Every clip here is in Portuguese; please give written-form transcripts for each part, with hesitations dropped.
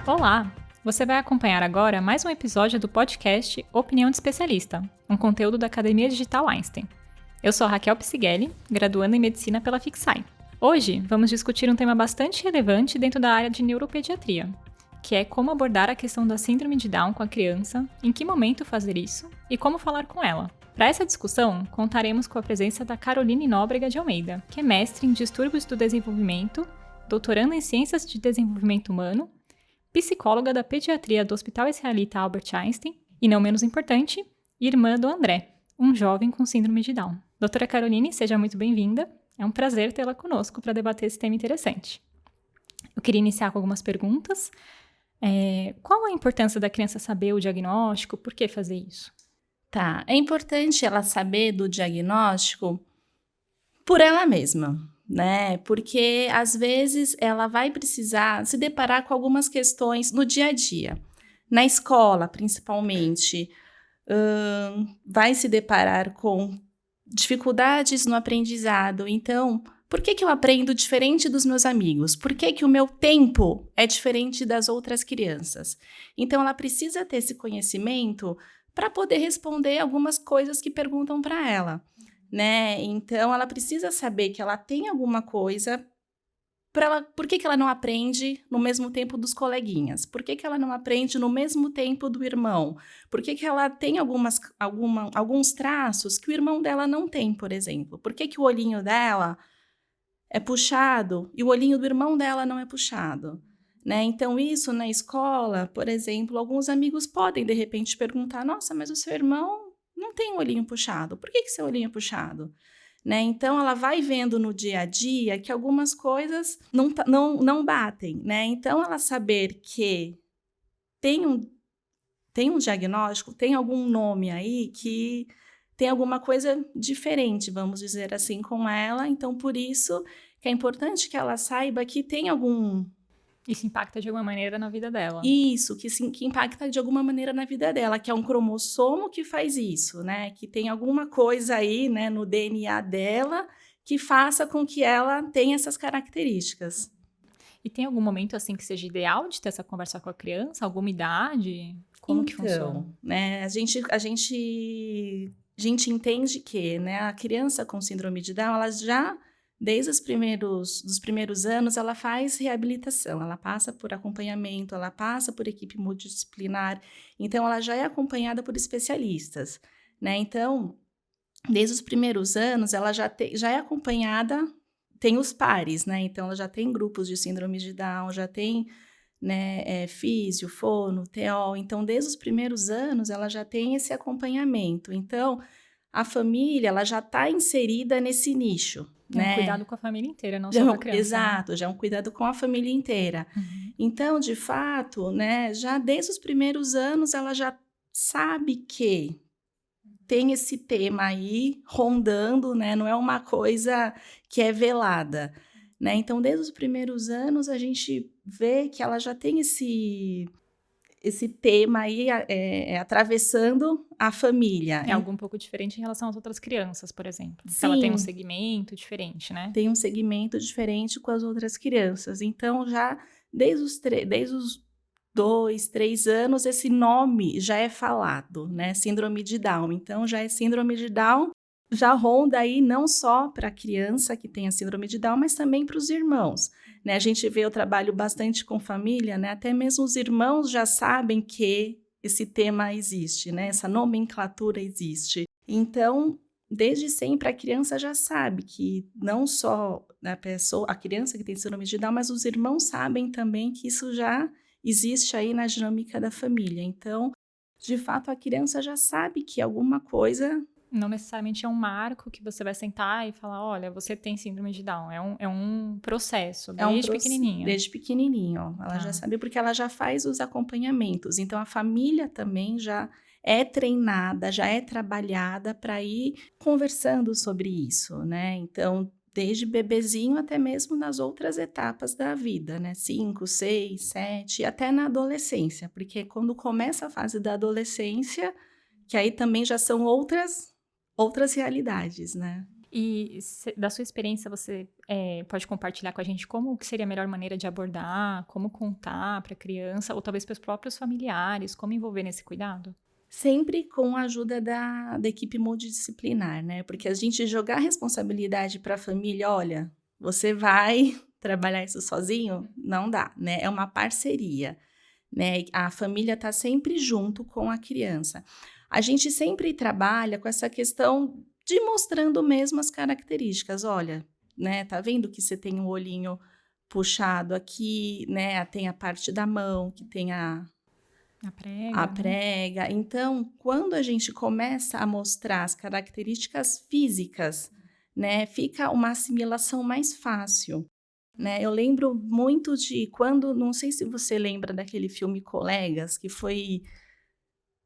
Olá! Você vai acompanhar agora mais um episódio do podcast Opinião de Especialista, um conteúdo da Academia Digital Einstein. Eu sou a Raquel Psighelli, graduanda em Medicina pela Fixai. Hoje vamos discutir um tema bastante relevante dentro da área de neuropediatria, que é como abordar a questão da síndrome de Down com a criança, em que momento fazer isso e como falar com ela. Para essa discussão, contaremos com a presença da Caroline Nóbrega de Almeida, que é mestre em Distúrbios do Desenvolvimento, doutoranda em Ciências de Desenvolvimento Humano, psicóloga da pediatria do Hospital Israelita Albert Einstein e, não menos importante, irmã do André, um jovem com síndrome de Down. Doutora Caroline, seja muito bem-vinda. É um prazer tê-la conosco para debater esse tema interessante. Eu queria iniciar com algumas perguntas. Qual a importância da criança saber o diagnóstico? Por que fazer isso? Tá, é importante ela saber do diagnóstico por ela mesma, né? Porque às vezes ela vai precisar se deparar com algumas questões no dia a dia. Na escola, principalmente, vai se deparar com dificuldades no aprendizado. Então, por que eu aprendo diferente dos meus amigos? Por que o meu tempo é diferente das outras crianças? Então, ela precisa ter esse conhecimento para poder responder algumas coisas que perguntam para ela, né? Então, ela precisa saber que ela tem alguma coisa. Por que ela não aprende no mesmo tempo dos coleguinhas? Por que ela não aprende no mesmo tempo do irmão? Por que ela tem alguns traços que o irmão dela não tem, por exemplo? Por que o olhinho dela é puxado e o olhinho do irmão dela não é puxado? Né? Então, isso na escola, por exemplo, alguns amigos podem, de repente, perguntar: nossa, mas o seu irmão não tem o olhinho puxado. Por que seu olhinho é puxado? Né? Então, ela vai vendo no dia a dia que algumas coisas não batem. Né? Então, ela saber que tem um diagnóstico, tem algum nome aí que tem alguma coisa diferente, vamos dizer assim, com ela. Então, por isso que é importante que ela saiba que tem algum... Isso impacta de alguma maneira na vida dela. Isso, que impacta de alguma maneira na vida dela, que é um cromossomo que faz isso, né? Que tem alguma coisa aí, né, no DNA dela que faça com que ela tenha essas características. E tem algum momento, assim, que seja ideal de ter essa conversa com a criança? Alguma idade? Como que funciona? Né, a gente entende que, né, a criança com síndrome de Down, ela já... Desde dos primeiros anos, ela faz reabilitação, ela passa por acompanhamento, ela passa por equipe multidisciplinar, então ela já é acompanhada por especialistas, né? Então, desde os primeiros anos, ela já é acompanhada, tem os pares, né? Então, ela já tem grupos de síndrome de Down, já tem, né, físio, fono, TO, então, desde os primeiros anos, ela já tem esse acompanhamento. Então, a família, ela já está inserida nesse nicho. É um cuidado com a família inteira, não só com a criança. Exato, né? Já é um cuidado com a família inteira. Uhum. Então, de fato, né, já desde os primeiros anos, ela já sabe que tem esse tema aí rondando, né, não é uma coisa que é velada. Né? Então, desde os primeiros anos, a gente vê que ela já tem esse tema aí atravessando a família. É algo um pouco diferente em relação às outras crianças, por exemplo. Sim. Ela tem um segmento diferente, né? Tem um segmento diferente com as outras crianças. Então, já desde os 2, 3 anos, esse nome já é falado, né? Síndrome de Down. Então, já é síndrome de Down, já ronda aí não só para a criança que tem a síndrome de Down, mas também para os irmãos. Né? A gente vê o trabalho bastante com família, né? Até mesmo os irmãos já sabem que esse tema existe, né? Essa nomenclatura existe. Então, desde sempre a criança já sabe que não só a criança que tem síndrome de Down, mas os irmãos sabem também que isso já existe aí na dinâmica da família. Então, de fato, a criança já sabe que alguma coisa... Não necessariamente é um marco que você vai sentar e falar: olha, você tem síndrome de Down. É um processo, desde pequenininha. Desde pequenininho. Ela já sabe, porque ela já faz os acompanhamentos. Então, a família também já é treinada, já é trabalhada para ir conversando sobre isso, né? Então, desde bebezinho até mesmo nas outras etapas da vida, né? 5, 6, 7, até na adolescência. Porque quando começa a fase da adolescência, que aí também já são outras realidades, né? E da sua experiência, você pode compartilhar com a gente como que seria a melhor maneira de abordar, como contar para a criança, ou talvez para os próprios familiares, como envolver nesse cuidado? Sempre com a ajuda da equipe multidisciplinar, né? Porque a gente jogar a responsabilidade para a família, olha, você vai trabalhar isso sozinho? Não dá, né? É uma parceria, né? A família está sempre junto com a criança. A gente sempre trabalha com essa questão de mostrando mesmo as características. Olha, né? Tá vendo que você tem um olhinho puxado aqui, né? Tem a parte da mão que tem a A né? prega. Então, quando a gente começa a mostrar as características físicas, né, fica uma assimilação mais fácil, né? Eu lembro muito de quando, não sei se você lembra daquele filme Colegas, que foi,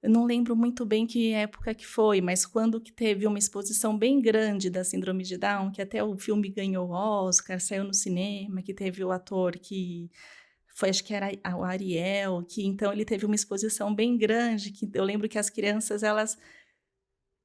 eu não lembro muito bem que época que foi, mas quando que teve uma exposição bem grande da síndrome de Down, que até o filme ganhou o Oscar, saiu no cinema, que teve o ator que foi, acho que era o Ariel, que então ele teve uma exposição bem grande, que eu lembro que as crianças, elas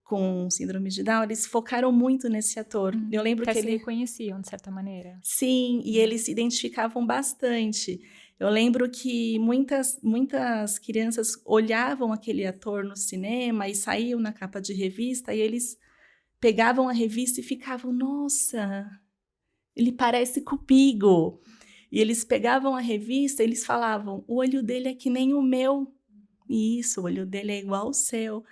com síndrome de Down, eles focaram muito nesse ator. Eu lembro Até que se ele... reconheciam, de certa maneira. Sim, e eles se identificavam bastante. Eu lembro que muitas crianças olhavam aquele ator no cinema e saíam na capa de revista, e eles pegavam a revista e ficavam, nossa, ele parece comigo. E eles pegavam a revista e eles falavam, o olho dele é que nem o meu. Isso, o olho dele é igual ao seu.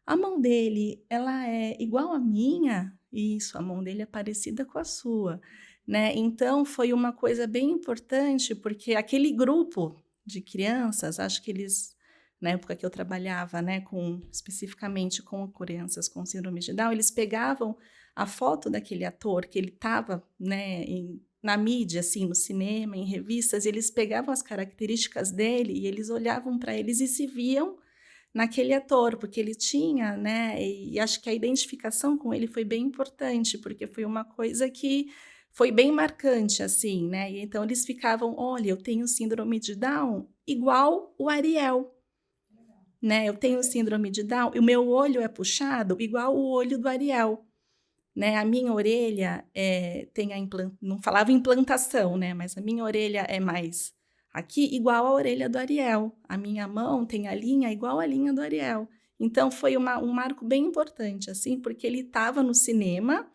A mão dele, ela é igual à minha? Isso, a mão dele é parecida com a sua, né? Então, foi uma coisa bem importante, porque aquele grupo de crianças, acho que eles, na época que eu trabalhava, né, especificamente com crianças com síndrome de Down, eles pegavam a foto daquele ator que ele estava, né, na mídia, assim, no cinema, em revistas, e eles pegavam as características dele e eles olhavam para eles e se viam naquele ator, porque ele tinha, né, e acho que a identificação com ele foi bem importante, porque foi uma coisa que foi bem marcante, assim, né, e então eles ficavam, olha, eu tenho síndrome de Down igual o Ariel, né, eu tenho síndrome de Down e o meu olho é puxado igual o olho do Ariel, né, a minha orelha tem não falava implantação, né, mas a minha orelha é mais aqui igual a orelha do Ariel, a minha mão tem a linha igual a linha do Ariel. Então foi um marco bem importante, assim, porque ele estava no cinema,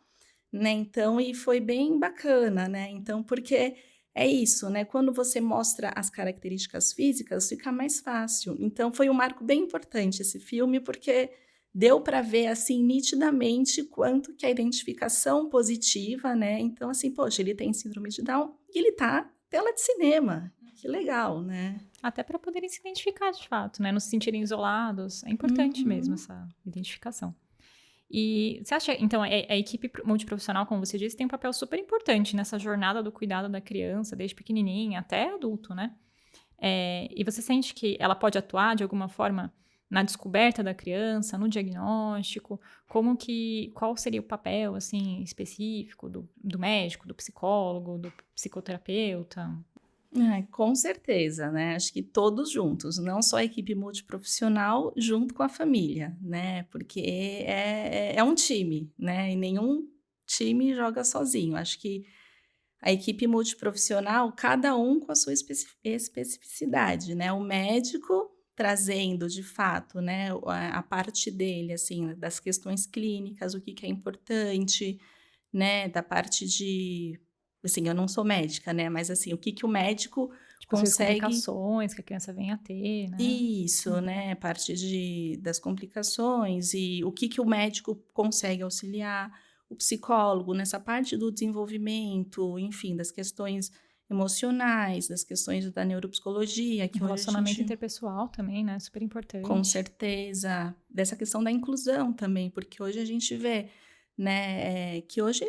né, então, e foi bem bacana, né, então, porque é isso, né, quando você mostra as características físicas, fica mais fácil. Então foi um marco bem importante esse filme, porque deu para ver, assim, nitidamente quanto que a identificação positiva, né, então, assim, poxa, ele tem síndrome de Down e ele tá tela de cinema, que legal, né. Até para poderem se identificar de fato, né? Não se sentirem isolados. É importante mesmo Uhum. essa identificação. E você acha, então, a equipe multiprofissional, como você disse, tem um papel super importante nessa jornada do cuidado da criança, desde pequenininha até adulto, né? E você sente que ela pode atuar de alguma forma na descoberta da criança, no diagnóstico? Qual seria o papel, assim, específico do médico, do psicólogo, do psicoterapeuta? Com certeza, né, acho que todos juntos, não só a equipe multiprofissional junto com a família, né, porque é um time, né, e nenhum time joga sozinho. Acho que a equipe multiprofissional, cada um com a sua especificidade, né, o médico trazendo de fato, né, a parte dele, assim, das questões clínicas, o que que é importante, né, da parte de, assim, eu não sou médica, né, mas assim, o que que o médico Tipo, as consegue... complicações que a criança vem a ter, né? Isso, né, parte das complicações e o que que o médico consegue auxiliar, o psicólogo nessa parte do desenvolvimento, enfim, das questões emocionais, das questões da neuropsicologia, O que hoje a relacionamento gente... interpessoal também, né? Super Com importante. certeza, dessa questão da inclusão também, porque hoje a gente vê, né, que hoje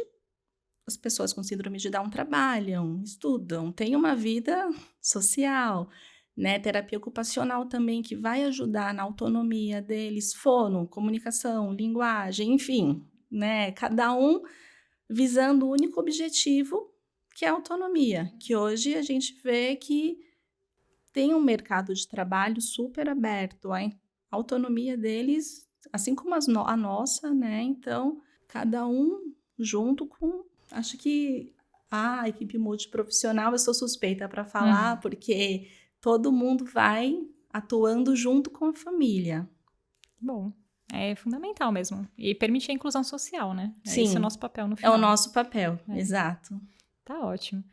as pessoas com síndrome de Down trabalham, estudam, têm uma vida social, né? Terapia ocupacional também, que vai ajudar na autonomia deles, fono, comunicação, linguagem, enfim, né? Cada um visando o único objetivo, que é a autonomia, que hoje a gente vê que tem um mercado de trabalho super aberto, a autonomia deles, assim como a nossa, né? Então, cada um junto com, acho que a equipe multiprofissional, eu sou suspeita para falar, porque todo mundo vai atuando junto com a família. Bom, é fundamental mesmo. E permitir a inclusão social, né? Sim, Esse é o nosso papel no É final. o nosso papel, exato. Tá ótimo.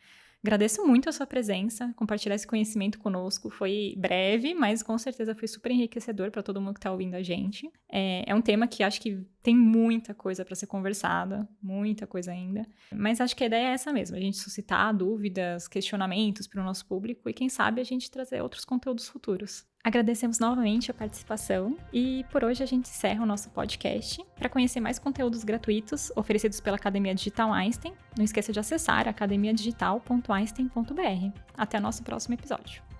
Agradeço muito a sua presença, compartilhar esse conhecimento conosco. Foi breve, mas com certeza foi super enriquecedor para todo mundo que está ouvindo a gente. É um tema que acho que tem muita coisa para ser conversada, muita coisa ainda. Mas acho que a ideia é essa mesmo, a gente suscitar dúvidas, questionamentos para o nosso público e quem sabe a gente trazer outros conteúdos futuros. Agradecemos novamente a participação e por hoje a gente encerra o nosso podcast. Para conhecer mais conteúdos gratuitos oferecidos pela Academia Digital Einstein, não esqueça de acessar academiadigital.einstein.br. Até o nosso próximo episódio.